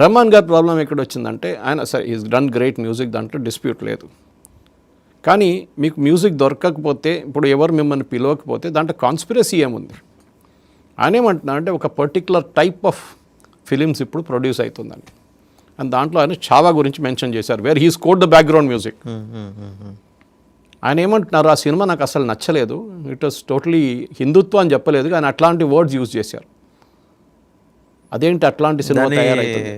రెహమాన్ గారి ప్రాబ్లం ఎక్కడ వచ్చిందంటే ఆయన సరే ఈజ్ డన్ గ్రేట్ మ్యూజిక్, దాంట్లో డిస్ప్యూట్ లేదు. కానీ మీకు మ్యూజిక్ దొరకకపోతే, ఇప్పుడు ఎవరు మిమ్మల్ని పిలవకపోతే దాంట్లో కాన్స్పిరసీ ఏముంది? ఆయన ఏమంటున్నారంటే ఒక పర్టికులర్ టైప్ ఆఫ్ ఫిలిమ్స్ ఇప్పుడు ప్రొడ్యూస్ అవుతుందని, అండ్ దాంట్లో ఆయన చావా గురించి మెన్షన్ చేశారు, where he scored the background music. ఆయన ఏమంటున్నారు, ఆ సినిమా నాకు అసలు నచ్చలేదు, ఇట్ వాస్ టోటలీ హిందుత్వం అని చెప్పలేదు, కానీ అట్లాంటి వర్డ్స్ యూజ్ చేశారు. అదేంటి అట్లాంటి సినిమా తయారైతుంది?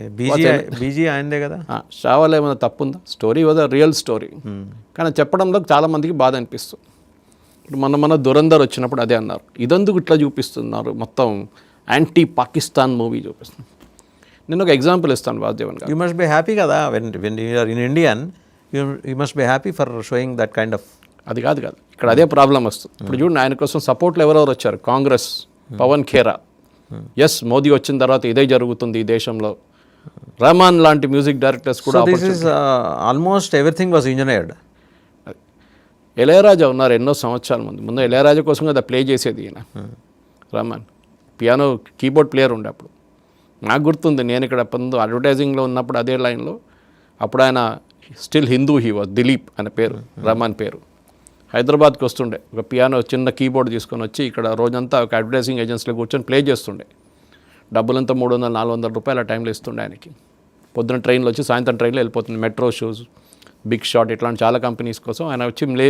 బీజీ ఆయనదే కదా. చావాలో ఏమైనా తప్పుందా? Story was a real story, కానీ చెప్పడంలో చాలామందికి బాధ అనిపిస్తుంది. ఇప్పుడు మన దురంధర్ వచ్చినప్పుడు అదే అన్నారు, ఇదందుకు ఇట్లా చూపిస్తున్నారు, మొత్తం యాంటీ పాకిస్తాన్ మూవీ చూపిస్తుంది. నేను ఒక ఎగ్జాంపుల్ ఇస్తాను వాసుదేవన్ గారు. యూ మస్ట్ బి హ్యాపీ కదా when you are in Indian, you must be happy for showing that kind of. అది కాదు ఇక్కడ అదే ప్రాబ్లం వస్తుంది. ఇప్పుడు చూడండి, ఆయన కోసం సపోర్ట్లు ఎవరెవరు వచ్చారు? కాంగ్రెస్, పవన్ ఖేరా. ఎస్, మోదీ వచ్చిన తర్వాత ఇదే జరుగుతుంది ఈ దేశంలో. రెహమాన్ లాంటి మ్యూజిక్ డైరెక్టర్స్ కూడా. Almost everything was engineered. Ilaiyaraaja ఉన్నారు ఎన్నో సంవత్సరాల ముందు ఇళయరాజా కోసం కదా ప్లే చేసేది ఈయన. రెహమాన్ పియానో కీబోర్డ్ ప్లేయర్ ఉండే అప్పుడు. నాకు గుర్తుంది, నేను ఇక్కడ అడ్వర్టైజింగ్లో ఉన్నప్పుడు అదే లైన్లో, అప్పుడు ఆయన still Hindu, he was Dilip ఆయన పేరు, రెహమాన్ పేరు. హైదరాబాద్కి వస్తుండే, ఒక పియానో చిన్న కీబోర్డ్ తీసుకొని వచ్చి ఇక్కడ రోజంతా ఒక అడ్వర్టైజింగ్ ఏజెన్సీలో కూర్చొని ప్లే చేస్తుండే. డబ్బులంతా 300-400 రూపాయలు ఆ టైంలో ఇస్తుండే ఆయనకి. పొద్దున ట్రైన్లో వచ్చి సాయంత్రం ట్రైన్లో వెళ్ళిపోతుంది. మెట్రో షోస్, బిగ్ షాట్, ఇట్లాంటి చాలా కంపెనీస్ కోసం ఆయన వచ్చి